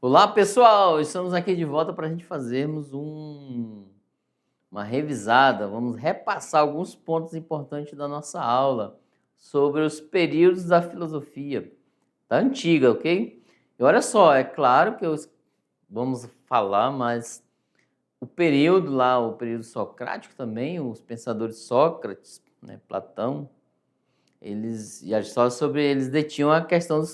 Olá, pessoal! Estamos aqui de volta para a gente fazermos uma revisada. Vamos repassar alguns pontos importantes da nossa aula sobre os períodos da filosofia da antiga, ok? E olha só, é claro que vamos falar, mas o período lá, o período socrático também, os pensadores Sócrates, né, Platão, e Aristóteles sobre eles detinham a questão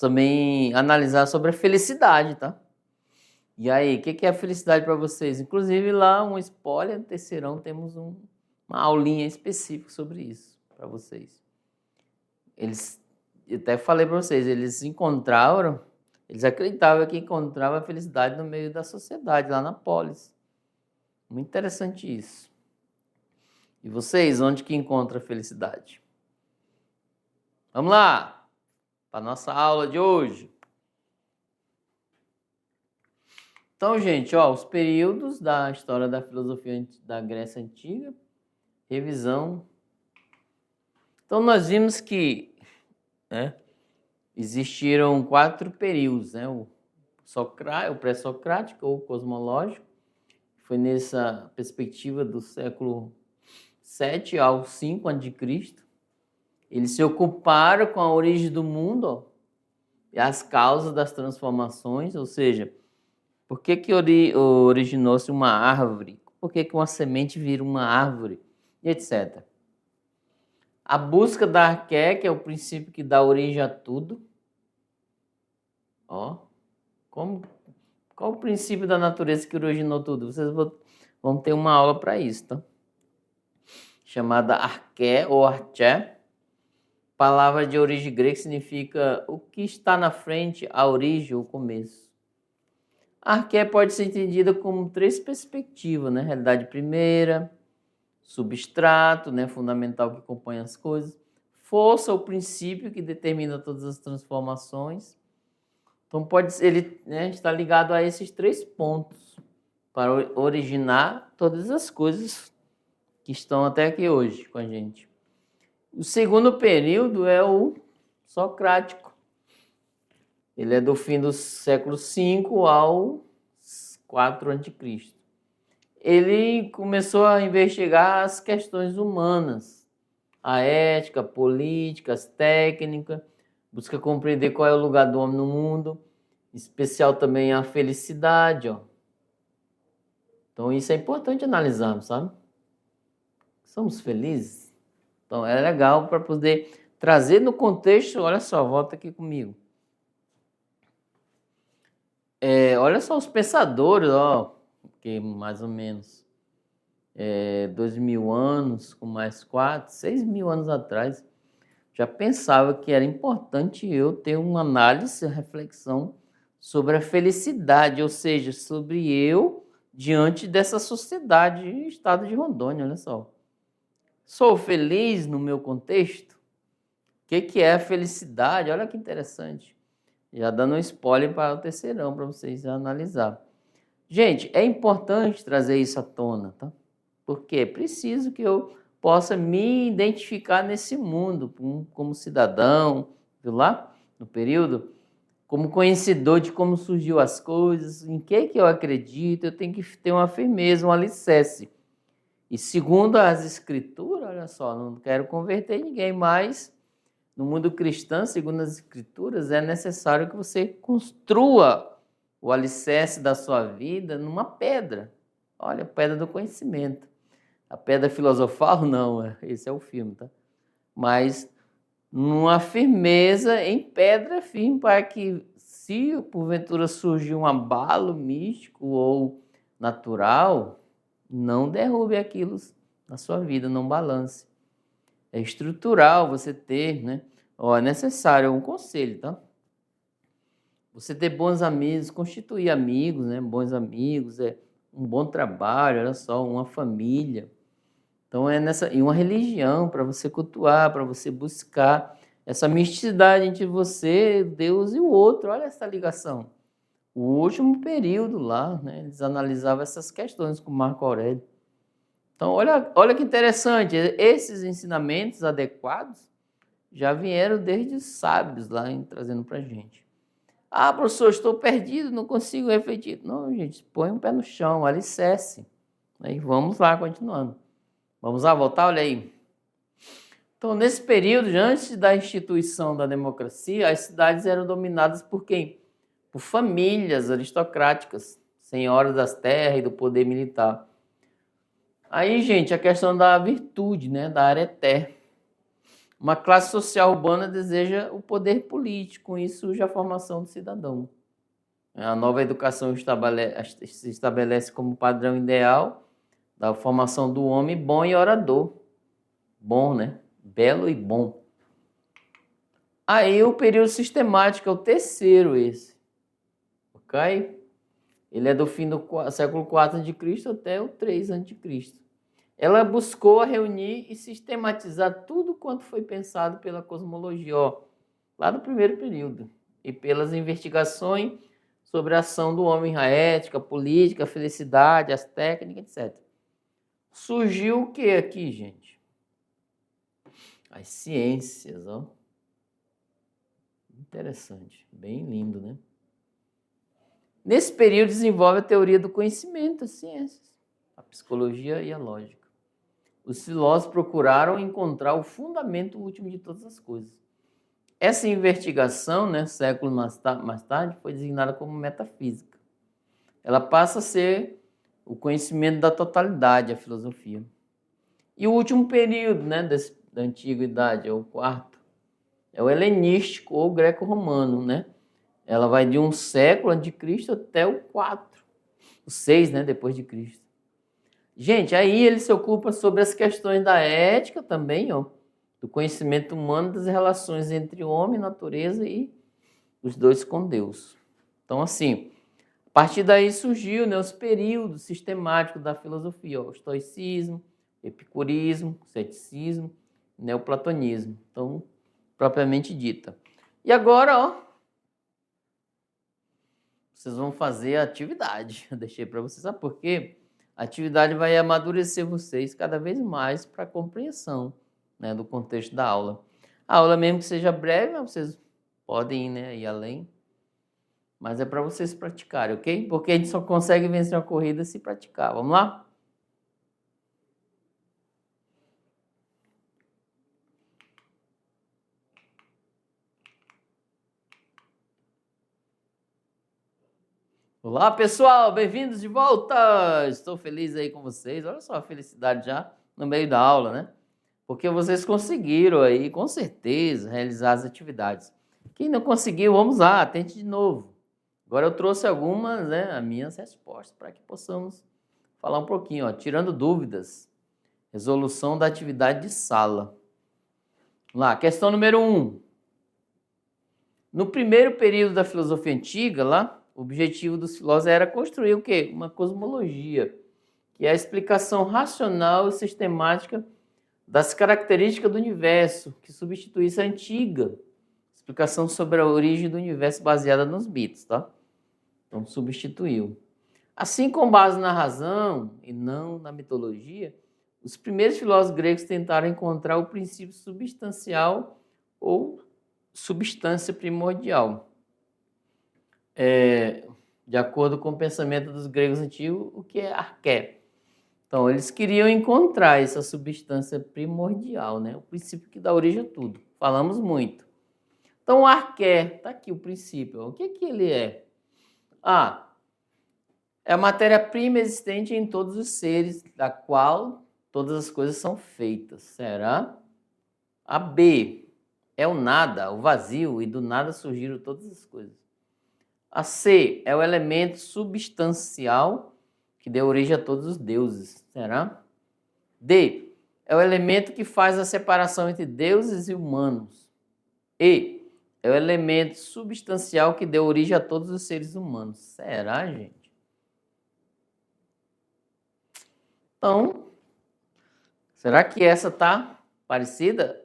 também analisar sobre a felicidade, tá? E aí, o que é a felicidade para vocês? Inclusive lá, um spoiler, no terceirão temos uma aulinha específica sobre isso para vocês. Eu até falei para vocês, eles acreditavam que encontravam a felicidade no meio da sociedade, lá na polis. Muito interessante isso. E vocês, onde que encontram a felicidade? Vamos lá, para a nossa aula de hoje. Então, gente, os períodos da história da filosofia da Grécia Antiga, revisão. Então, nós vimos que existiram 4 períodos, né? O pré-socrático ou cosmológico, foi nessa perspectiva do século 7 ao 5 a.C. Eles se ocuparam com a origem do mundo e as causas das transformações, ou seja, por que originou-se uma árvore? Por que uma semente vira uma árvore? E etc. A busca da arqué, que é o princípio que dá origem a tudo. Qual o princípio da natureza que originou tudo? Vocês vão ter uma aula para isso, tá? Chamada arqué ou arché. Palavra de origem grega que significa o que está na frente, a origem, o começo. A arqué pode ser entendida como 3 perspectivas, né? Realidade primeira, substrato, né? Fundamental que compõe as coisas. Força, o princípio que determina todas as transformações. Então ele está ligado a esses 3 pontos para originar todas as coisas que estão até aqui hoje com a gente. O segundo período é o socrático. Ele é do fim do século V ao 4 a.C. Ele começou a investigar as questões humanas, a ética, a política, as técnicas, busca compreender qual é o lugar do homem no mundo, em especial também a felicidade. Então isso é importante analisarmos, sabe? Somos felizes? Então é legal para poder trazer no contexto. Olha só, volta aqui comigo. Olha só os pensadores, que mais ou menos 2.000 anos, com mais 4, 6.000 anos atrás, já pensava que era importante eu ter uma análise, uma reflexão sobre a felicidade, ou seja, sobre eu diante dessa sociedade, estado de Rondônia, olha só. Sou feliz no meu contexto? O que é a felicidade? Olha que interessante. Já dando um spoiler para o terceirão, para vocês analisar. Gente, é importante trazer isso à tona, tá? Porque é preciso que eu possa me identificar nesse mundo como cidadão, viu lá? No período, como conhecedor de como surgiu as coisas, em que eu acredito, eu tenho que ter uma firmeza, um alicerce. E segundo as escrituras, olha só, não quero converter ninguém, mas no mundo cristão, segundo as escrituras, é necessário que você construa o alicerce da sua vida numa pedra. Olha, a pedra do conhecimento. A pedra filosofal, não, esse é o filme, tá? Mas numa firmeza em pedra firme para que, se porventura surgir um abalo místico ou natural, não derrube aquilo na sua vida, não balance. É estrutural você ter, né? É necessário, é um conselho, tá? Você ter bons amigos, constituir amigos, né? Bons amigos, um bom trabalho, olha só, uma família. Então e uma religião para você cultuar, para você buscar essa misticidade entre você, Deus e o outro. Olha essa ligação. O último período lá, né? Eles analisavam essas questões com Marco Aurélio. Então, olha que interessante, esses ensinamentos adequados já vieram desde os sábios lá trazendo para a gente. Ah, professor, estou perdido, não consigo refletir. Não, gente, põe um pé no chão, alicerce. Aí vamos lá, continuando. Vamos lá, voltar, olha aí. Então, nesse período, antes da instituição da democracia, as cidades eram dominadas por quem? Por famílias aristocráticas, senhoras das terras e do poder militar. Aí, gente, a questão da virtude, né, da areté. Uma classe social urbana deseja o poder político, com isso surge a formação do cidadão. A nova educação se estabelece como padrão ideal da formação do homem bom e orador. Bom, né? Belo e bom. Aí o período sistemático é o terceiro esse. Ok? Ele é do fim do século IV a.C. até o 3 a.C. Ela buscou reunir e sistematizar tudo quanto foi pensado pela cosmologia, ó, lá no primeiro período, e pelas investigações sobre a ação do homem, a ética, a política, a felicidade, as técnicas, etc. Surgiu o que aqui, gente? As ciências, ó. Interessante, bem lindo, né? Nesse período desenvolve a teoria do conhecimento, as ciências, a psicologia e a lógica. Os filósofos procuraram encontrar o fundamento último de todas as coisas. Essa investigação, né, séculos mais tarde, foi designada como metafísica. Ela passa a ser o conhecimento da totalidade, a filosofia. E o último período, né, da antiguidade, é o quarto, é o helenístico ou greco-romano, né? Ela vai de um século antes de Cristo até o 4, o 6, né, depois de Cristo. Gente, aí ele se ocupa sobre as questões da ética também, ó, do conhecimento humano, das relações entre homem, natureza e os dois com Deus. Então, assim, a partir daí surgiu, né, os períodos sistemáticos da filosofia, ó, o estoicismo, epicurismo, ceticismo, neoplatonismo. Então, propriamente dita. E agora, ó, vocês vão fazer a atividade. Eu deixei para vocês, sabe por quê? A atividade vai amadurecer vocês cada vez mais para a compreensão, né, do contexto da aula. A aula, mesmo que seja breve, vocês podem, né, ir além, mas é para vocês praticarem, ok? Porque a gente só consegue vencer uma corrida se praticar. Vamos lá? Olá, pessoal, bem-vindos de volta! Estou feliz aí com vocês. Olha só a felicidade já no meio da aula, né? Porque vocês conseguiram aí, com certeza, realizar as atividades. Quem não conseguiu, vamos lá, tente de novo. Agora eu trouxe algumas, né, as minhas respostas para que possamos falar um pouquinho, ó, tirando dúvidas. Resolução da atividade de sala. Vamos lá, questão número 1. No primeiro período da filosofia antiga, lá, o objetivo dos filósofos era construir o quê? Uma cosmologia, que é a explicação racional e sistemática das características do universo, que substituísse a antiga explicação sobre a origem do universo baseada nos mitos, tá? Então, substituiu. Assim, com base na razão e não na mitologia, os primeiros filósofos gregos tentaram encontrar o princípio substancial ou substância primordial. De acordo com o pensamento dos gregos antigos, o que é arqué. Então, eles queriam encontrar essa substância primordial, né? O princípio que dá origem a tudo. Falamos muito. Então, o arqué, está aqui o princípio. O que ele é? A. É a matéria-prima existente em todos os seres, da qual todas as coisas são feitas. Será? A B. É o nada, o vazio, e do nada surgiram todas as coisas. A C. É o elemento substancial que deu origem a todos os deuses. Será? D. É o elemento que faz a separação entre deuses e humanos. E. É o elemento substancial que deu origem a todos os seres humanos. Será, gente? Então, será que essa tá parecida?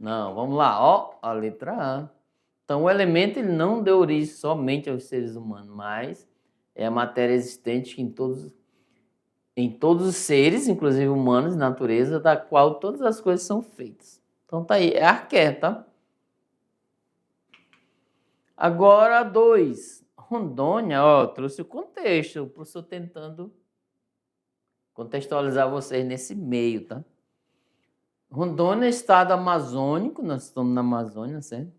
Não, vamos lá, ó, a letra A. Então, o elemento ele não deu origem somente aos seres humanos, mas é a matéria existente em todos os seres, inclusive humanos, natureza, da qual todas as coisas são feitas. Então, tá aí, é arqué, tá? Agora, 2. Rondônia, ó, trouxe o contexto, o professor tentando contextualizar vocês nesse meio, tá? Rondônia é estado amazônico, nós estamos na Amazônia, certo?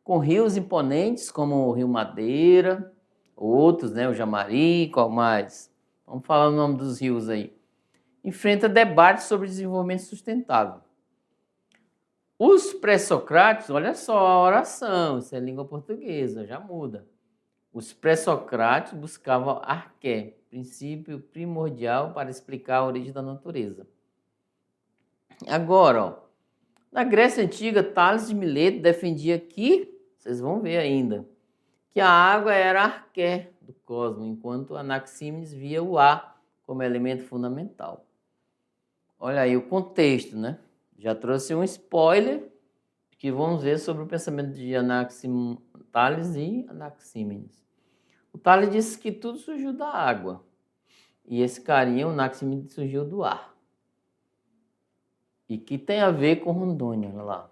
Com rios imponentes como o Rio Madeira, outros, né? O Jamari, qual mais? Vamos falar o nome dos rios aí. Enfrenta debates sobre desenvolvimento sustentável. Os pré-socráticos, olha só a oração, isso é língua portuguesa, já muda. Os pré-socráticos buscavam arqué, princípio primordial para explicar a origem da natureza. Agora, ó, na Grécia Antiga, Tales de Mileto defendia que, vocês vão ver ainda, que a água era a arqué do cosmos, enquanto Anaxímenes via o ar como elemento fundamental. Olha aí o contexto, né? Já trouxe um spoiler que vamos ver sobre o pensamento de Tales e Anaxímenes. O Tales disse que tudo surgiu da água. E esse carinha, o Anaxímenes, surgiu do ar. E que tem a ver com Rondônia, olha lá.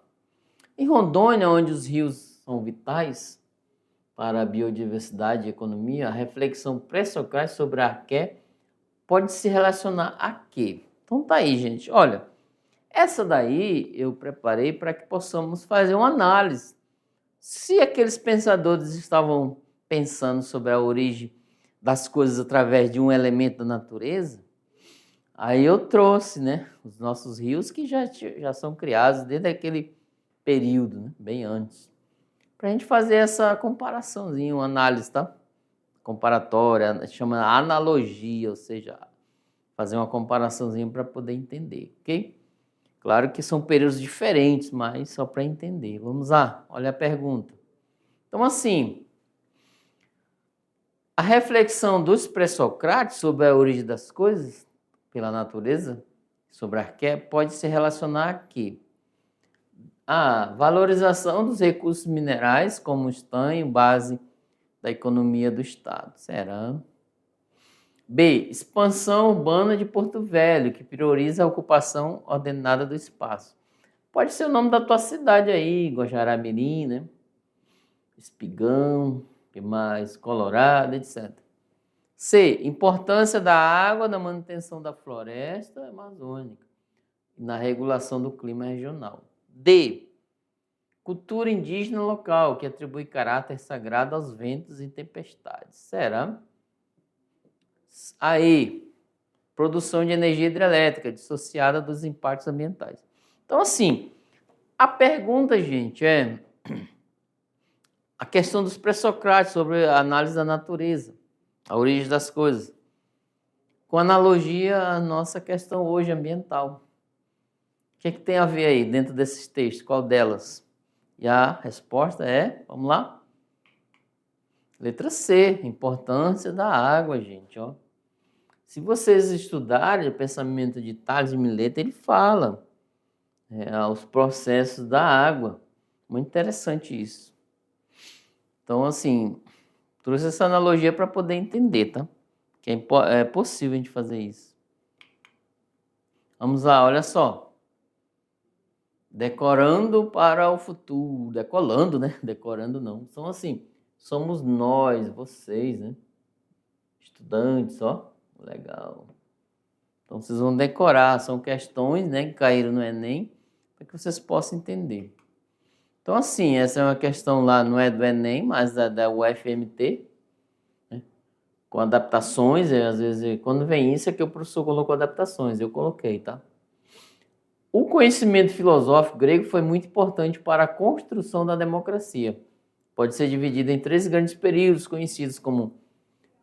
Em Rondônia, onde os rios são vitais para a biodiversidade e economia, a reflexão pré-socrática sobre a arqué pode se relacionar a quê? Então tá aí, gente. Olha, essa daí eu preparei para que possamos fazer uma análise. Se aqueles pensadores estavam pensando sobre a origem das coisas através de um elemento da natureza, aí eu trouxe, né, os nossos rios que já são criados desde aquele período, né, bem antes, para a gente fazer essa comparaçãozinha, uma análise, tá? Comparatória, chama analogia, ou seja, fazer uma comparaçãozinha para poder entender, ok? Claro que são períodos diferentes, mas só para entender. Vamos lá, olha a pergunta. Então, assim, a reflexão dos pré-socráticos sobre a origem das coisas, pela natureza, sobre a arqué, pode se relacionar aqui. A valorização dos recursos minerais, como o estanho, base da economia do Estado. Será? B. Expansão urbana de Porto Velho, que prioriza a ocupação ordenada do espaço. Pode ser o nome da tua cidade aí, Guajará-Mirim, né? Espigão, que mais? Colorado, etc. C. Importância da água na manutenção da floresta amazônica e na regulação do clima regional. D. Cultura indígena local, que atribui caráter sagrado aos ventos e tempestades. Será? Aí, produção de energia hidrelétrica dissociada dos impactos ambientais. Então, assim, a pergunta, gente, é a questão dos pré-socráticos sobre a análise da natureza, a origem das coisas, com analogia à nossa questão hoje ambiental. O que é que tem a ver aí dentro desses textos? Qual delas? E a resposta é, vamos lá? Letra C, importância da água, gente, ó. Se vocês estudarem o pensamento de Tales de Mileto, ele fala os processos da água. Muito interessante isso. Então, assim, trouxe essa analogia para poder entender, tá? Que é possível a gente fazer isso. Vamos lá, olha só. Decorando para o futuro. Decolando, né? Decorando não. Então, assim, somos nós, vocês, né? Estudantes, ó. Legal. Então, vocês vão decorar. São questões, né, que caíram no Enem, para que vocês possam entender. Então, assim, essa é uma questão lá, não é do Enem, mas da UFMT, né? Com adaptações, às vezes, quando vem isso é que o professor colocou adaptações, eu coloquei, tá? O conhecimento filosófico grego foi muito importante para a construção da democracia. Pode ser dividido em 3 grandes períodos conhecidos como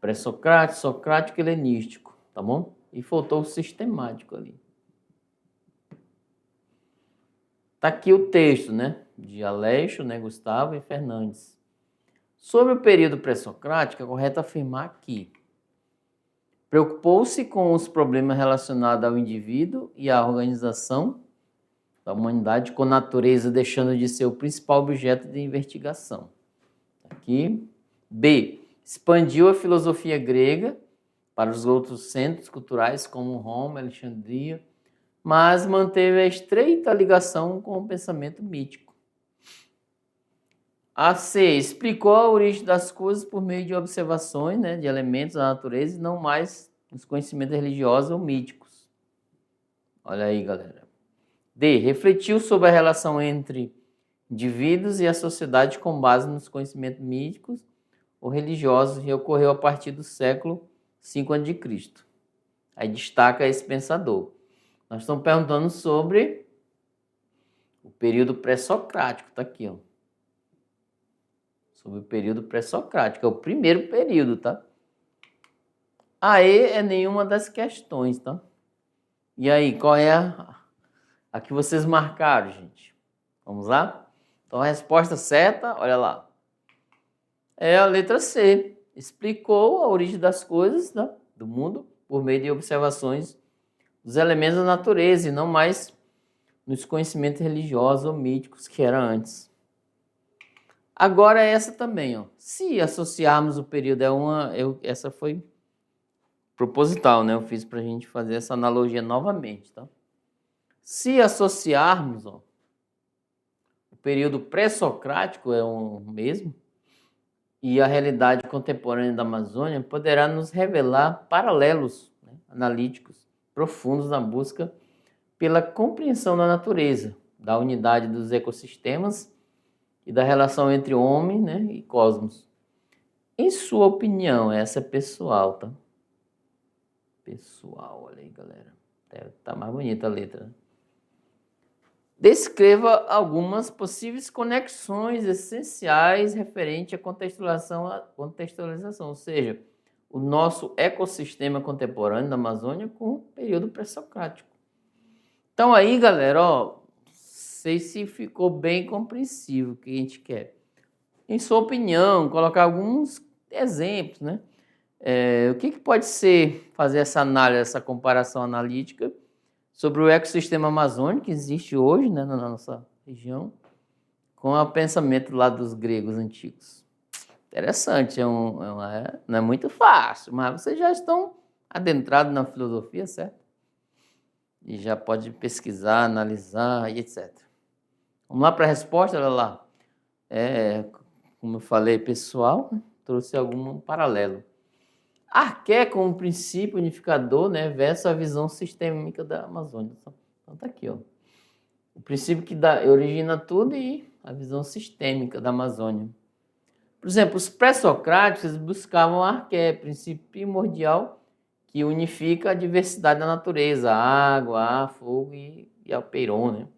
pré-socrático, socrático e helenístico, tá bom? E faltou o sistemático ali. Tá aqui o texto, né? De Aleixo, né, Gustavo e Fernandes. Sobre o período pré-socrático, é correto afirmar que preocupou-se com os problemas relacionados ao indivíduo e à organização da humanidade com a natureza, deixando de ser o principal objeto de investigação. Aqui. B. Expandiu a filosofia grega para os outros centros culturais como Roma, Alexandria, mas manteve a estreita ligação com o pensamento mítico. A C. Explicou a origem das coisas por meio de observações, né, de elementos da natureza e não mais os conhecimentos religiosos ou míticos. Olha aí, galera. D. Refletiu sobre a relação entre indivíduos e a sociedade com base nos conhecimentos míticos ou religiosos e ocorreu a partir do século V a.C. Aí destaca esse pensador. Nós estamos perguntando sobre o período pré-socrático, tá aqui, ó. Sobre o período pré-socrático, é o primeiro período, tá? A E é nenhuma das questões, tá? E aí, qual é a que vocês marcaram, gente? Vamos lá? Então a resposta certa, olha lá, é a letra C. Explicou a origem das coisas, né, do mundo por meio de observações dos elementos da natureza e não mais nos conhecimentos religiosos ou míticos que era antes. Agora essa também, ó. Se associarmos o período essa foi proposital, né? Eu fiz para a gente fazer essa analogia novamente, tá? Se associarmos, ó, o período pré-socrático é o mesmo e a realidade contemporânea da Amazônia poderá nos revelar paralelos, né, analíticos profundos na busca pela compreensão da natureza, da unidade dos ecossistemas e da relação entre homem, né, e cosmos. Em sua opinião, essa é pessoal, tá? Pessoal, olha aí, galera. Tá mais bonita a letra. Descreva algumas possíveis conexões essenciais referente à contextualização, ou seja, o nosso ecossistema contemporâneo da Amazônia com o período pré-socrático. Então aí, galera, ó, não sei se ficou bem compreensível o que a gente quer. Em sua opinião, colocar alguns exemplos, né? O que pode ser fazer essa análise, essa comparação analítica sobre o ecossistema amazônico que existe hoje, né, na nossa região, com o pensamento lá dos gregos antigos. Interessante, não é muito fácil, mas vocês já estão adentrados na filosofia, certo? E já pode pesquisar, analisar e etc. Vamos lá para a resposta, olha lá. Como eu falei, pessoal, trouxe algum paralelo. Arqué como princípio unificador, né, versus a visão sistêmica da Amazônia. Então tá aqui, ó. O princípio que origina tudo e a visão sistêmica da Amazônia. Por exemplo, os pré-socráticos buscavam arqué, princípio primordial que unifica a diversidade da natureza, a água, ar, fogo e a peiron, né?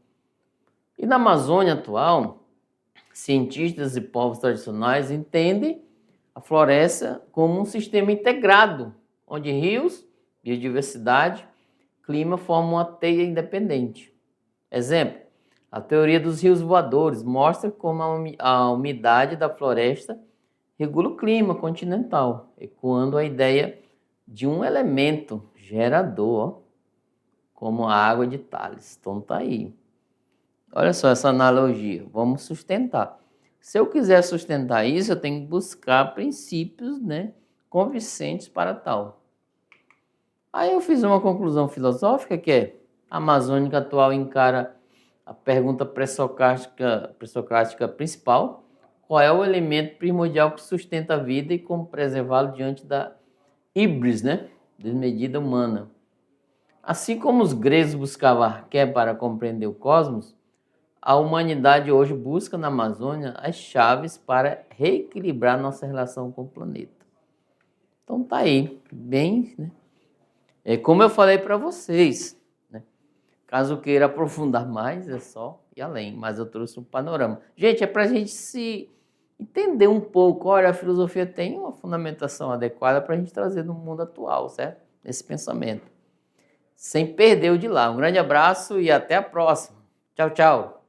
E na Amazônia atual, cientistas e povos tradicionais entendem a floresta como um sistema integrado, onde rios, biodiversidade, clima formam uma teia independente. Exemplo, a teoria dos rios voadores mostra como a umidade da floresta regula o clima continental, ecoando a ideia de um elemento gerador, como a água de Tales. Então tá aí. Olha só essa analogia, vamos sustentar. Se eu quiser sustentar isso, eu tenho que buscar princípios, né, convincentes para tal. Aí eu fiz uma conclusão filosófica que é: a amazônica atual encara a pergunta pré-socrática principal: qual é o elemento primordial que sustenta a vida e como preservá-lo diante da híbris, né, desmedida humana. Assim como os gregos buscavam arqué para compreender o cosmos, a humanidade hoje busca na Amazônia as chaves para reequilibrar nossa relação com o planeta. Então tá aí, bem, né? Como eu falei para vocês, né? Caso queira aprofundar mais, é só ir além, mas eu trouxe um panorama. Gente, é para a gente se entender um pouco. Olha, a filosofia tem uma fundamentação adequada para a gente trazer no mundo atual, certo? Esse pensamento. Sem perder o de lá. Um grande abraço e até a próxima. Tchau, tchau.